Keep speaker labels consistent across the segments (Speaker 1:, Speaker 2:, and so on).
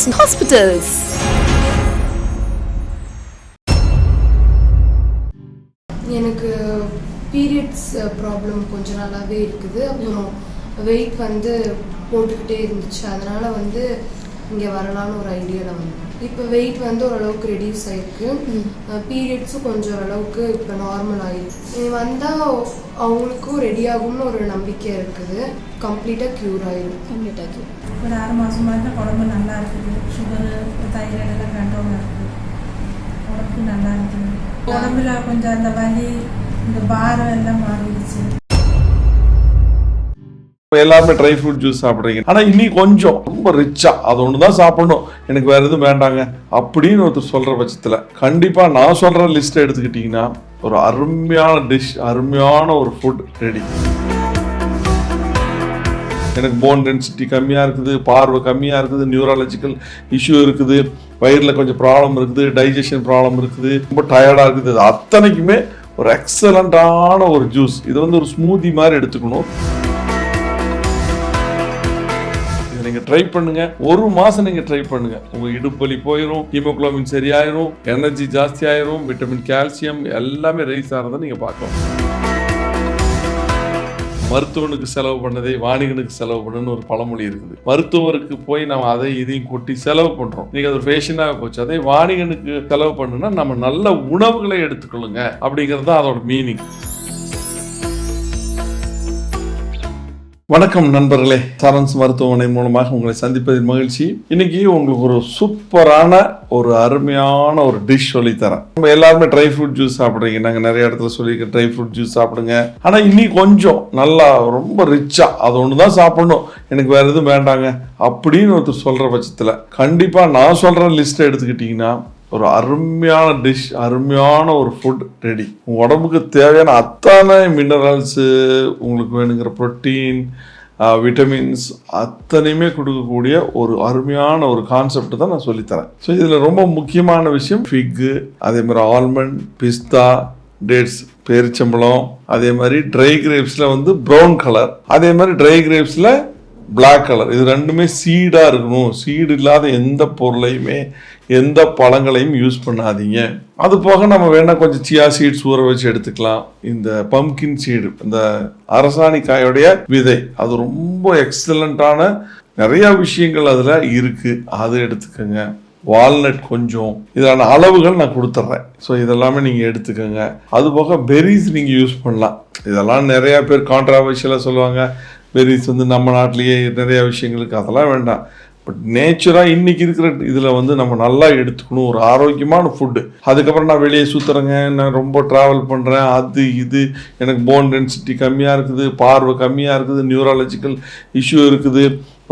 Speaker 1: saranshospitals.
Speaker 2: எனக்கு periods problem கொஞ்ச நாளாகவே இருக்குது. அப்புறம் வெயிட் வந்து போட்டுக்கிட்டே இருந்துச்சு. அதனால் வந்து இங்கே வரலான்னு ஒரு ஐடியாவில் வந்தேன். இப்போ வெயிட் வந்து ஓரளவுக்கு ரெடியூஸ் ஆகிருக்கு. பீரியட்ஸும் கொஞ்சம் ஓரளவுக்கு இப்போ நார்மல் ஆகிருக்கு. வந்தால் அவங்களுக்கும் ரெடி ஆகும்னு ஒரு நம்பிக்கை இருக்குது. கம்ப்ளீட்டாக க்யூர் ஆகிடும்.
Speaker 3: ஒரு 6 மாதமாக இருந்தால் உடம்பு நல்லா இருக்குது. சுகரு, தைராய்டு எல்லாம் கண்ட்ரோலாக இருக்குது. உடம்புக்கு நல்லா இருக்குது. உடம்புல கொஞ்சம் அந்த வலி, இந்த பாரம் எல்லாம் மாறிடுச்சு.
Speaker 4: எல்லாருமே ட்ரை ஃப்ரூட் ஜூஸ் சாப்பிட்றீங்க, ஆனால் இன்னி கொஞ்சம் ரொம்ப ரிச்சா அது ஒன்று தான் சாப்பிடணும், எனக்கு வேற எதுவும் வேண்டாங்க அப்படின்னு ஒருத்தர் சொல்ற பட்சத்தில் கண்டிப்பாக நான் சொல்ற லிஸ்ட்டை எடுத்துக்கிட்டிங்கன்னா ஒரு அருமையான டிஷ், அருமையான ஒரு ஃபுட் ரெடி. எனக்கு போன் டென்சிட்டி கம்மியாக இருக்குது, பார்வை கம்மியாக இருக்குது, நியூரலாஜிக்கல் இஷ்யூ இருக்குது, வயிறில் கொஞ்சம் ப்ராப்ளம் இருக்குது, டைஜஷன் ப்ராப்ளம் இருக்குது, ரொம்ப டயர்டாக இருக்குது, இது அத்தனைக்குமே ஒரு எக்ஸலண்ட்டான ஒரு ஜூஸ். இது வந்து ஒரு ஸ்மூதி மாதிரி எடுத்துக்கணும். நீங்க ட்ரை பண்ணுங்க, 1 மாசம் நீங்க ட்ரை பண்ணுங்க, உங்க இடுப்பு வலி போயிடும், ஹீமோகுளோபின் சரியாயிரும், எனர்ஜி ஜாஸ்தி ஆயிரும், விட்டமின் கால்சியம் எல்லாமே ரைஸ் ஆகிறத நீங்க பார்க்கலாம். மருத்துவனுக்கு செலவு பண்ணதை வாணிகனுக்கு செலவு பண்ணுன்னு ஒரு பழமொழி இருக்குது. மருத்துவருக்கு போய் நம்ம அதை இதையும் கொட்டி செலவு பண்றோம், நீங்க அது ஃபேஷனாக போச்சு. அதே வாணிகனுக்கு செலவு பண்ணுன்னா நம்ம நல்ல உணவுகளை எடுத்துக்கொள்ளுங்க அப்படிங்கிறது தான் அதோட மீனிங். வணக்கம் நண்பர்களே, சரன்ஸ் மருத்துவமனை மூலமாக உங்களை சந்திப்பதில் மகிழ்ச்சி. இன்னைக்கு உங்களுக்கு ஒரு சூப்பரான ஒரு அருமையான ஒரு டிஷ் சொல்லித்தரேன். நம்ம எல்லாருமே ட்ரை ஃப்ரூட் ஜூஸ் சாப்பிட்றீங்க, நாங்கள் நிறைய இடத்துல சொல்லியிருக்கோம் ட்ரை ஃப்ரூட் ஜூஸ் சாப்பிடுங்க, ஆனால் இன்னி கொஞ்சம் நல்லா ரொம்ப ரிச்சா அது ஒன்று தான் சாப்பிடணும், எனக்கு வேற எதுவும் வேண்டாங்க அப்படின்னு ஒருத்தர் சொல்ற பட்சத்தில் கண்டிப்பாக நான் சொல்ற லிஸ்ட்டை எடுத்துக்கிட்டிங்கன்னா ஒரு அருமையான டிஷ், அருமையான ஒரு ஃபுட் ரெடி. உங்கள் உடம்புக்கு தேவையான அத்தனை மினரல்ஸு, உங்களுக்கு வேணுங்கிற ப்ரோட்டீன், விட்டமின்ஸ் அத்தனையுமே கொடுக்கக்கூடிய ஒரு அருமையான ஒரு கான்செப்ட் தான் நான் சொல்லித்தரேன். ஸோ இதில் ரொம்ப முக்கியமான விஷயம் ஃபிக்கு, அதே மாதிரி ஆல்மண்ட், பிஸ்தா, டேட்ஸ், பேரிச்சம்பழம், அதே மாதிரி ட்ரை கிரேப்ஸில் வந்து ப்ரௌன் கலர், அதே மாதிரி ட்ரை கிரேப்ஸில் பிளாக் கலர். இது ரெண்டுமே சீடாக இருக்கணும். சீடு இல்லாத எந்த பொருளையுமே எந்த பழங்களையும் யூஸ் பண்ணாதீங்க. அது போக நம்ம வேணால் கொஞ்சம் சியா சீட்ஸ் ஊற வச்சு எடுத்துக்கலாம். இந்த பம்கின் சீடு, இந்த அரசாணிக்காயோடைய விதை, அது ரொம்ப எக்ஸலண்ட்டான நிறைய விஷயங்கள் அதில் இருக்குது, அது எடுத்துக்கோங்க. வால்நட் கொஞ்சம், இதான அளவுகள் நான் கொடுத்துட்றேன். ஸோ இதெல்லாமே நீங்கள் எடுத்துக்கோங்க. அது போக பெரிஸ் நீங்கள் யூஸ் பண்ணலாம். இதெல்லாம் நிறையா பேர் கான்ட்ராவர்ஷியலாக சொல்லுவாங்க, பெரிஸ் வந்து நம்ம நாட்டிலேயே நிறைய விஷயங்களுக்கு, அதெல்லாம் வேண்டாம். பட் நேச்சுராக இன்றைக்கி இருக்கிற இதில் வந்து நம்ம நல்லா எடுத்துக்கணும், ஒரு ஆரோக்கியமான ஃபுட்டு. அதுக்கப்புறம் நான் வெளியே சுற்றுறேங்க, நான் ரொம்ப ட்ராவல் பண்ணுறேன், அது இது, எனக்கு போன் டென்சிட்டி கம்மியாக இருக்குது, பார்வை கம்மியாக இருக்குது, நியூரலாஜிக்கல் இஷ்யூ இருக்குது,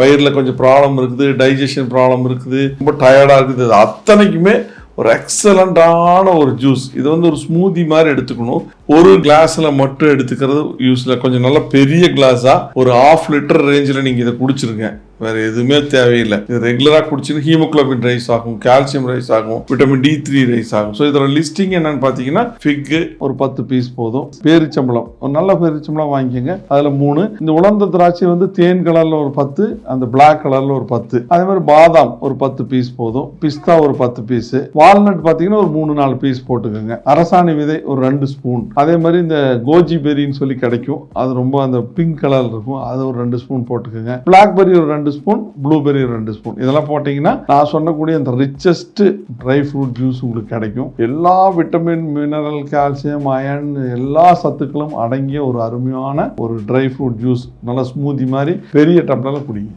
Speaker 4: வயிறில் கொஞ்சம் ப்ராப்ளம் இருக்குது, டைஜஷன் ப்ராப்ளம் இருக்குது, ரொம்ப டயர்டாக இருக்குது, இது அத்தனைக்குமே ஒரு எக்ஸலண்ட்டான ஒரு ஜூஸ். இது வந்து ஒரு ஸ்மூதி மாதிரி எடுத்துக்கணும். ஒரு கிளாஸில் மட்டும் எடுத்துக்கிறது யூஸில், கொஞ்சம் நல்ல பெரிய கிளாஸாக ஒரு 1/2 லிட்டர் ரேஞ்சில் நீங்கள் இதை குடிச்சிருங்க, வேறு எதுவுமே தேவையில்லை. இது ரெகுலராக குடிச்சுன்னு ஹீமோகுளோபின் ரைஸ் ஆகும், கால்சியம் ரைஸ் ஆகும், விட்டமின் D3 ரைஸ் ஆகும். ஸோ இதோட லிஸ்டிங் என்னன்னு பார்த்தீங்கன்னா, ஃபிக்கு ஒரு 10 பீஸ் போதும், பேரிச்சம்பழம் ஒரு நல்ல பேரிச்சம்பழம் வாங்கிக்கோங்க, அதில் 3, இந்த உலர்ந்த திராட்சை வந்து தேன் கலரில் ஒரு 10, அந்த பிளாக் கலரில் ஒரு 10, அதே மாதிரி பாதாம் ஒரு 10 பீஸ் போதும், பிஸ்தா ஒரு 10 பீஸு, வால்நட் பார்த்தீங்கன்னா ஒரு 3-4 பீஸ் போட்டுக்கோங்க, அரசாணி விதை ஒரு 2 ஸ்பூன், அதே மாதிரி இந்த கோஜி பெரின்னு சொல்லி கிடைக்கும், அது ரொம்ப அந்த பிங்க் கலர் இருக்கும், அது ஒரு 2 ஸ்பூன் போட்டுக்கோங்க, பிளாக்பெரி ஒரு 2 ஸ்பூன், ப்ளூபெரி 2 ஸ்பூன். இதெல்லாம் போட்டீங்கன்னா நான் சொன்னக்கூடிய அந்த ரிச்சஸ்ட் ட்ரை ஃப்ரூட் ஜூஸ் உங்களுக்கு கிடைக்கும். எல்லா விட்டமின், மினரல், கால்சியம், அயன் எல்லா சத்துக்களும் அடங்கிய ஒரு அருமையான ஒரு ட்ரை ஃப்ரூட் ஜூஸ், நல்லா ஸ்மூதி மாதிரி பெரிய டம்ளர்ல குடிங்க.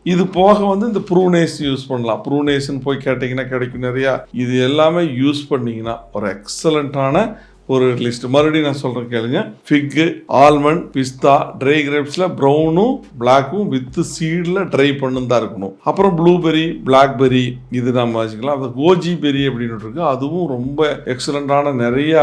Speaker 4: இது போக வந்து இந்த ப்ரூனேஸ் யூஸ் பண்ணலாம். ப்ரூனேஸ்ன்னு போய் கேட்டிங்கன்னா கிடைக்கும் நிறையா. இது எல்லாமே யூஸ் பண்ணிங்கன்னா ஒரு எக்ஸலண்ட்டான ஒரு லிஸ்ட். மறுபடியும் நான் சொல்கிறேன் கேளுங்க. ஃபிக்கு, ஆல்மண்ட், பிஸ்தா, ட்ரை கிரேப்ஸில் ப்ரௌனும் பிளாக்கும் வித் சீடில் ட்ரை பண்ணு தான் இருக்கணும். அப்புறம் ப்ளூபெரி, பிளாக்பெரி இது நம்ம வச்சுக்கலாம். அது கோஜி பெரி அப்படின்னு இருக்கு, அதுவும் ரொம்ப எக்ஸலண்ட்டான நிறையா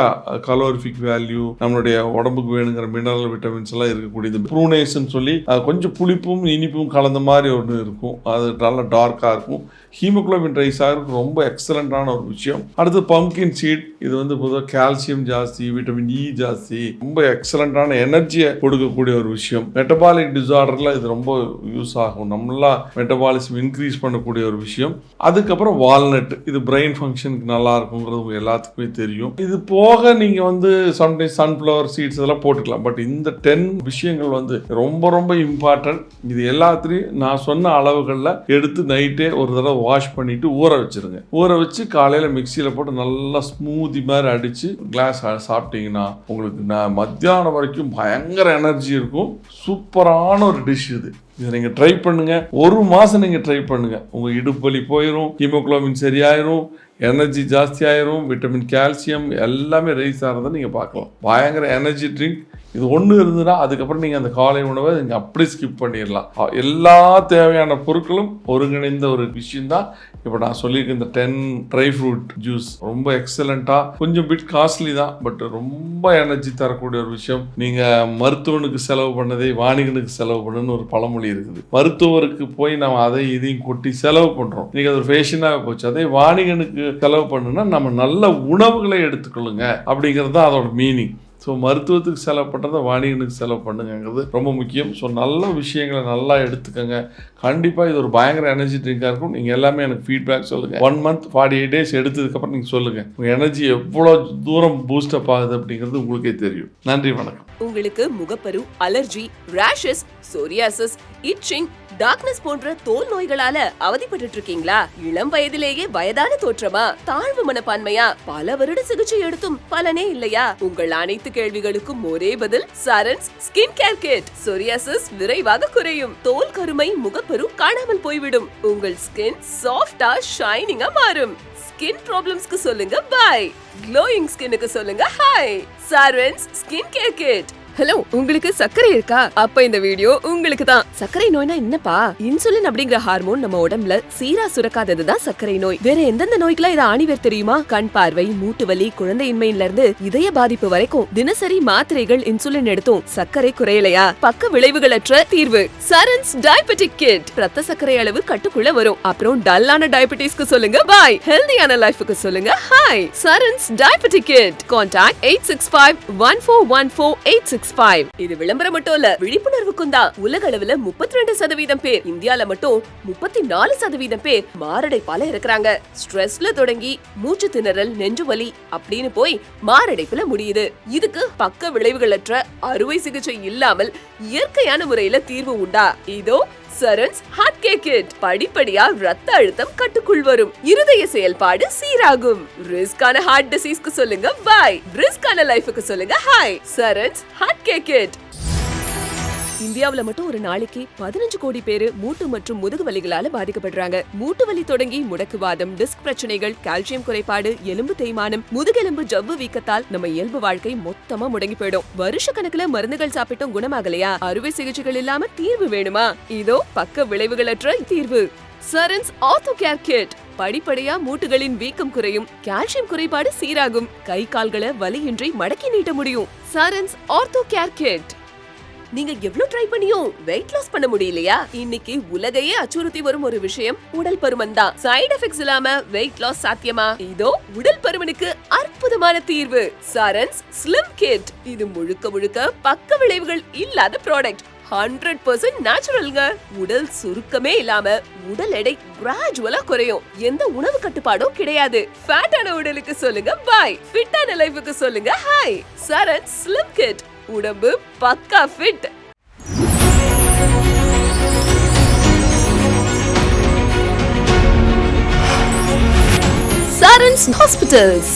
Speaker 4: கலோரிஃபிக் வேல்யூ, நம்மளுடைய உடம்புக்கு வேணுங்கிற மினரல், விட்டமின்ஸ் எல்லாம் இருக்கக்கூடியது. ப்ரூனேஸ்ன்னு சொல்லி கொஞ்சம் புளிப்பும் இனிப்பும் கலந்த மாதிரி ஒன்று இருக்கும், அது நல்லா டார்க்காக இருக்கும், ஹீமோகுளோபின் ரைஸ் ஆகிறதுக்கு ரொம்ப எக்ஸலண்ட்டான ஒரு விஷயம். அடுத்து பம்கின் சீட், இது வந்து பொதுவாக கால்சியம் ஜாஸ்தி, விட்டமின் இ ஜாஸ்தி, ரொம்ப எக்ஸலண்டான எனர்ஜியை கொடுக்கக்கூடிய ஒரு விஷயம். மெட்டபாலிக் டிசார்டர்ல இது ரொம்ப யூஸ் ஆகும், நம்மளா மெட்டபாலிசம் இன்க்ரீஸ் பண்ணக்கூடிய ஒரு விஷயம். அதுக்கப்புறம் வால்நட், இது பிரெயின் ஃபங்க்ஷனுக்கு நல்லா இருக்குங்கிறது உங்க எல்லாத்துக்குமே தெரியும். இது போக நீங்க வந்து சம்டைம்ஸ் சன்ஃப்ளவர் சீட்ஸ் இதெல்லாம் போட்டுக்கலாம். பட் இந்த 10 விஷயங்கள் வந்து ரொம்ப ரொம்ப இம்பார்ட்டன்ட். இது எல்லாத்துலேயும் நான் சொன்ன அளவுகளில் எடுத்து நைட்டே ஒரு தடவை வாஷ் பண்ணிட்டு ஊற வச்சிருங்க. ஊற வச்சு காலையில் மிக்சியில் போட்டு நல்லா ஸ்மூதி மாதிரி அடித்து கிளாஸ் சாப்பிட்டீங்கன்னா உங்களுக்கு மத்தியானம் வரைக்கும் பயங்கர எனர்ஜி இருக்கும். சூப்பரான ஒரு டிஷ் இது. இதை நீங்கள் ட்ரை பண்ணுங்கள். 1 மாதம் நீங்கள் ட்ரை பண்ணுங்கள். உங்கள் இடுப்பு வலி போயிடும், ஹீமோகுளோபின் சரியாயிரும், எனர்ஜி ஜாஸ்தி ஆயிரும், விட்டமின் கால்சியம் எல்லாமே ரைஸ் ஆகிறத நீங்கள் பார்க்கலாம். பயங்கர எனர்ஜி ட்ரிங்க் இது ஒன்று இருந்ததுன்னா அதுக்கப்புறம் நீங்கள் அந்த காலை உணவை நீங்கள் அப்படியே ஸ்கிப் பண்ணிடலாம். எல்லா தேவையான பொருட்களும் ஒருங்கிணைந்த ஒரு விஷயம்தான் இப்போ நான் சொல்லியிருக்கேன். இந்த 10 ட்ரை ஃப்ரூட் ஜூஸ் ரொம்ப எக்ஸலண்ட்டாக, கொஞ்சம் பிட் காஸ்ட்லி தான், பட் ரொம்ப எனர்ஜி தரக்கூடிய ஒரு விஷயம். நீங்கள் மருத்துவனுக்கு செலவு பண்ணதை வாணிகனுக்கு செலவு பண்ணுன்னு ஒரு பழமொழி இருக்குது. மருத்துவருக்கு போய் நம்ம அதை இதையும் கொட்டி செலவு பண்ணுறோம். நீங்கள் அது ஒரு ஃபேஷனாக போச்சு. அதே வாணிகனுக்கு செலவு பண்ணுன்னா நம்ம நல்ல உணவுகளை எடுத்துக்கொள்ளுங்க அப்படிங்கிறது தான் அதோட மீனிங். ஸோ மருத்துவத்துக்கு செலவு பண்ணுறதை வாணிகனுக்கு செலவு பண்ணுங்கிறது ரொம்ப முக்கியம். ஸோ நல்ல விஷயங்களை நல்லா எடுத்துக்கோங்க. கண்டிப்பாக இது ஒரு பயங்கர எனர்ஜி ட்ரிங்காக இருக்கும். நீங்கள் எல்லாமே எனக்கு ஃபீட்பேக் சொல்லுங்கள். 1 month 48 days எடுத்ததுக்கப்புறம் நீங்கள் சொல்லுங்கள் உங்கள் எனர்ஜி எவ்வளோ தூரம் பூஸ்டப் ஆகுது அப்படிங்கிறது உங்களுக்கே தெரியும். நன்றி, வணக்கம்.
Speaker 1: உங்களுக்கு முகப்பரு, allergy, rashes, psoriasis, itching, darkness போன்ற தோல் நோய்களால அவதிப்பட்டு இருக்கீங்களா? இளம் வயதிலேயே வயதான தோற்றமா, தாழ்வு மனப்பான்மையா, பல வருட சிகிச்சை எடுத்தும் பலனே இல்லையா? உங்கள் அனைத்து கேள்விகளுக்கும் ஒரே பதில், Sarans skin care kit. Psoriasis விரைவாக குறையும், தோல் கருமை, முகப்பரு காணாமல் போய்விடும், உங்கள் ஸ்கின் சாஃப்டா ஷைனிங்கா மாறும். ஸ்கின் ப்ராப்ளம்ஸ்க்கு சொல்லுங்க பை, க்ளோயிங் ஸ்கின்னுக்கு சொல்லுங்க hi. Charan's skin care kit. Hello, உங்களுக்கு சர்க்கரை இருக்கா? அப்ப இந்த வீடியோ உங்களுக்கு தான். சர்க்கரை நோய்னா என்னப்பா? இன்சுலின் அப்படிங்கிற ஹார்மோன் நம்ம உடம்புல சீரா சுரக்காததுதான் சர்க்கரை நோய். வேற எந்தெந்த நோய்க்குலாம் இது ஆணிவேர் தெரியுமா? கண் பார்வை, மூட்டு வலி, குழந்தையின்மையில இருந்து இதய பாதிப்பு வரைக்கும் தினசரி மாத்திரைகள், இன்சுலின் எடுத்தும் சர்க்கரை குறையலையா? பக்க விளைவுகளற்ற தீர்வு, சரன்ஸ் டயபெட்டிக் கிட். ரத்த சர்க்கரை அளவு கட்டுக்குள்ள வரும். அப்புறம் டல்லான டயபெட்டிஸ்க்கு சொல்லுங்க பாய், ஹெல்தியான லைஃப்க்கு சொல்லுங்க hi. Sarans diabetic kit. Contact 865-1414-865. இது விளம்பரம் மட்டும் இல்ல, விழிப்புணர்வுக்கும் தான். உலக அளவுல 32% பேர், இந்தியால மட்டும் 34% பேர் மாரடைப்பால இருக்கிறாங்க. ஸ்ட்ரெஸ்ல தொடங்கி மூச்சு திணறல், நெஞ்சு வலி அப்படின்னு போய் மாரடைப்புல முடியுது. இதுக்கு பக்க விளைவுகளற்ற அறுவை சிகிச்சை இல்லாமல் இயற்கையான முறையில தீர்வு உண்டா? இதோ சரன்ஸ் ஹார்ட் கேர் கிட். படிப்படியா ரத்த அழுத்தம் கட்டுக்குள் வரும், இருதய செயல்பாடு சீராகும். ரிஸ்கான ஹார்ட் டிசீஸ்க்கு சொல்லுங்க பை, ரிஸ்கான லைஃப்க்கு சொல்லுங்க hi. Sarans heart care kit. இந்தியாவுல மட்டும் ஒரு நாளைக்கு 15 கோடி பேரு மூட்டு மற்றும் முதுகு வலிகளால பாதிக்கப்படுறாங்க. மூட்டு வலி தொடங்கி முடக்குவாதம், டிஸ்க் பிரச்சனைகள், கால்சியம் குறைபாடு, எலும்பு தேய்மானம், முதுகெலும்பு ஜவ்வு வீக்கத்தால் நம்ம இயல்பு வாழ்க்கை மொத்தமா முடங்கி போயிடும். வருஷ கணக்குல மருந்துகள் சாப்பிட்டும் குணமாகலையா? அறுவை சிகிச்சைகள் இல்லாம தீர்வு வேணுமா? இதோ பக்க விளைவுகளற்ற தீர்வு, சரன்ஸ் ஆர்த்தோ கேர் கிட். படிப்படியா மூட்டுகளின் வீக்கம் குறையும், கால்சியம் குறைபாடு சீராகும், கை கால்களை வலியின்றி மடக்கி நீட்ட முடியும். Sarans ortho care kit. நீங்க எவ்வளவு ட்ரை பண்ணியும் வெயிட் லாஸ் பண்ண முடியலையா? இன்னைக்கு உலகையே அச்சுறுத்தி வரும் ஒரு விஷயம் உடல் பருமன் தான். சைடு எஃபெக்ட்ஸ் இல்லாம வெயிட் லாஸ் சாத்தியமா? இதோ உடல் பருமனுக்கு அற்புதமான தீர்வு, சரன்ஸ் ஸ்லிம் கிட். இது முழுக்க முழுக்க பக்க விளைவுகள் இல்லாத ப்ராடக்ட், 100% நேச்சுரல்ங்க. உடல் சுருக்கமே இல்லாம உடல் எடை கிராஜுவலா குறையும். எந்த உணவு கட்டுப்பாடும் கிடையாது. ஃபேட்டான உடலுக்கு சொல்லுங்க பை, ஃபிட்டான லைஃப்க்கு சொல்லுங்க ஹாய். Saran's slim kit. உடம்பு பக்கா ஃபிட். Sarans Hospitals.